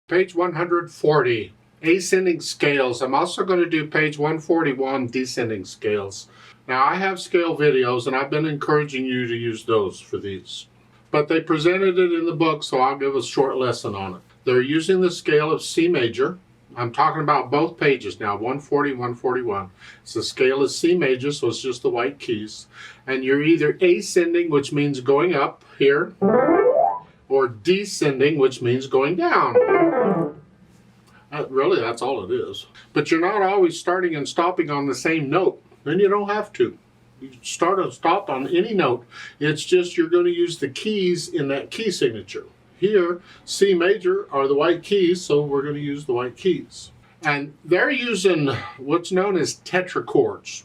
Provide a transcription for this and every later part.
Page 140, ascending scales. I'm also going to do page 141, descending scales. Now I have scale videos and I've been encouraging you to use those for these. But they presented it in the book, so I'll give a short lesson on it. They're using the scale of C major. I'm talking about both pages now, 140, 141. So the scale is C major, so it's just the white keys. And you're either ascending, which means going up here, or descending, which means going down. Really, that's all it is. But you're not always starting and stopping on the same note. Then you don't have to. You start and stop on any note. It's just you're going to use the keys in that key signature. Here, C major are the white keys, so we're going to use the white keys. And they're using what's known as tetrachords.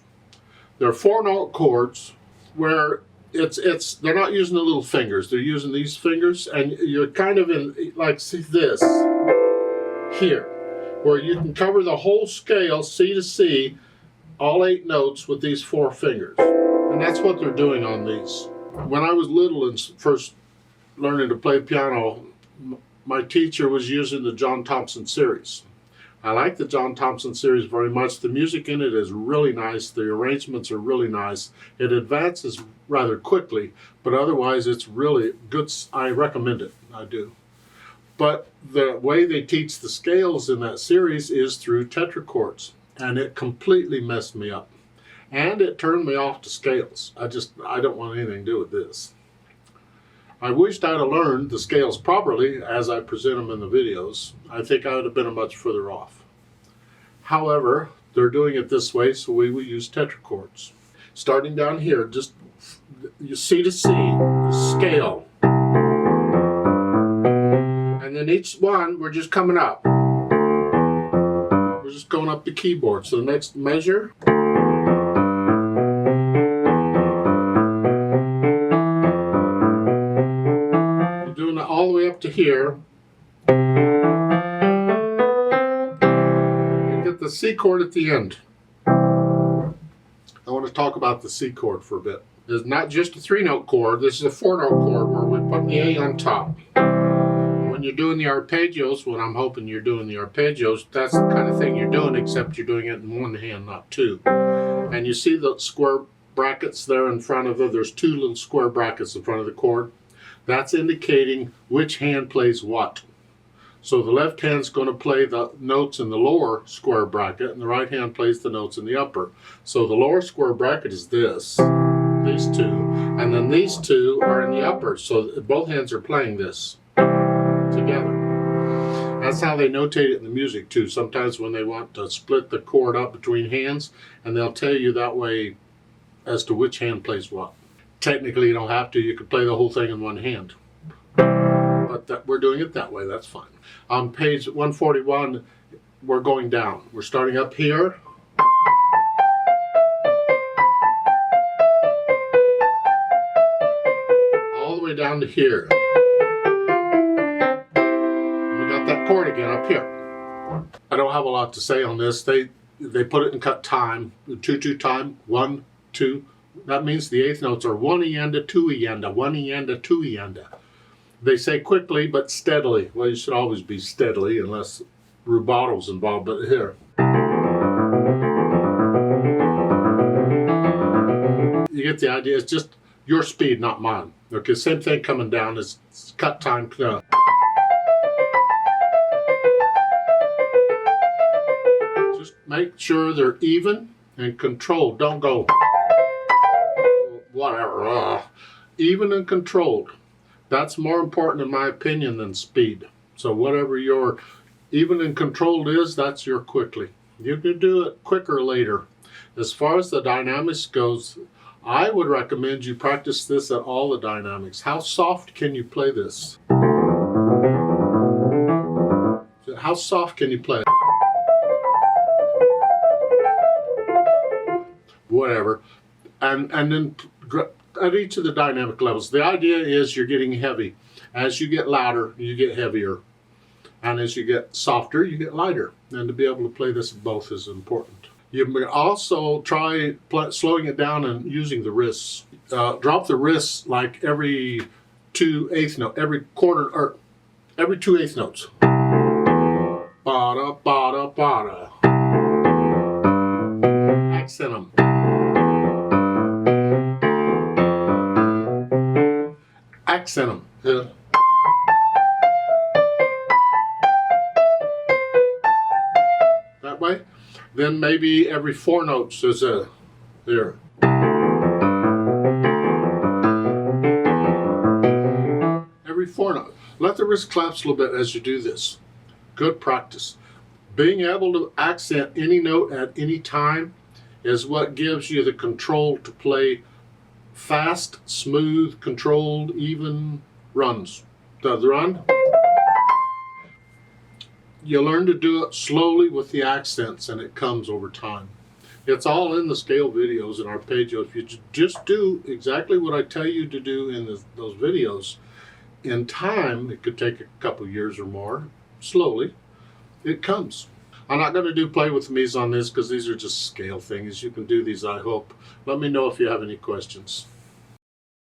They're 4-note chords where they're not using the little fingers. They're using these fingers, and you're kind of in, like, see this here, where you can cover the whole scale, C to C, all 8 notes with these 4 fingers. And that's what they're doing on these. When I was little and first learning to play piano, my teacher was using the John Thompson series. I like the John Thompson series very much. The music in it is really nice. The arrangements are really nice. It advances rather quickly, but otherwise it's really good. I recommend it. I do. But the way they teach the scales in that series is through tetrachords, and it completely messed me up. And it turned me off to scales. I don't want anything to do with this. I wished I'd have learned the scales properly as I present them in the videos. I think I would have been much further off. However, they're doing it this way, so we will use tetrachords. Starting down here, just C to C, scale. And then each one, we're just coming up. We're just going up the keyboard. So the next measure. All the way up to here. You get the C chord at the end. I want to talk about the C chord for a bit. It's not just a 3-note chord, this is a 4-note chord where we put the A on top. When you're doing the arpeggios, when I'm hoping you're doing the arpeggios, that's the kind of thing you're doing, except you're doing it in one hand, not two. And you see the square brackets there in front of it? There's 2 little square brackets in front of the chord. That's indicating which hand plays what. So the left hand's going to play the notes in the lower square bracket, and the right hand plays the notes in the upper. So the lower square bracket is this, these 2, and then these 2 are in the upper. So both hands are playing this together. That's how they notate it in the music too. Sometimes when they want to split the chord up between hands, and they'll tell you that way as to which hand plays what. Technically, you don't have to. You could play the whole thing in one hand. But we're doing it that way. That's fine. On page 141, we're going down. We're starting up here. All the way down to here. And we got that chord again up here. I don't have a lot to say on this. They put it in cut time. 2/2 time. 1, 2. That means the 8th notes are 1 ienda, 2 ienda, 1 ienda, 2 ienda. They say quickly but steadily. Well, you should always be steadily unless rubato's involved, but here. You get the idea. It's just your speed, not mine. Okay, same thing coming down as cut time. Just make sure they're even and controlled. Don't go whatever, even and controlled. That's more important in my opinion than speed. So whatever your even and controlled is, that's your quickly. You can do it quicker later. As far as the dynamics goes, I would recommend you practice this at all the dynamics. How soft can you play this? How soft can you play it? Whatever. And then at each of the dynamic levels, the idea is you're getting heavy. As you get louder, you get heavier. And as you get softer, you get lighter. And to be able to play this both is important. You may also try slowing it down and using the wrists. Drop the wrists like every 2/8 note, every quarter, or every 2/8 notes. Bada, bada, bada. Accent them. Accent them. Yeah. That way. Then maybe every 4 notes is a there. Every 4 notes. Let the wrist collapse a little bit as you do this. Good practice. Being able to accent any note at any time is what gives you the control to play fast, smooth, controlled, even runs. The run. You learn to do it slowly with the accents, and it comes over time. It's all in the scale videos in our page. If you just do exactly what I tell you to do in those videos, in time, it could take a couple years or more, slowly, it comes. I'm not going to do play with me's on this because these are just scale things. You can do these, I hope. Let me know if you have any questions.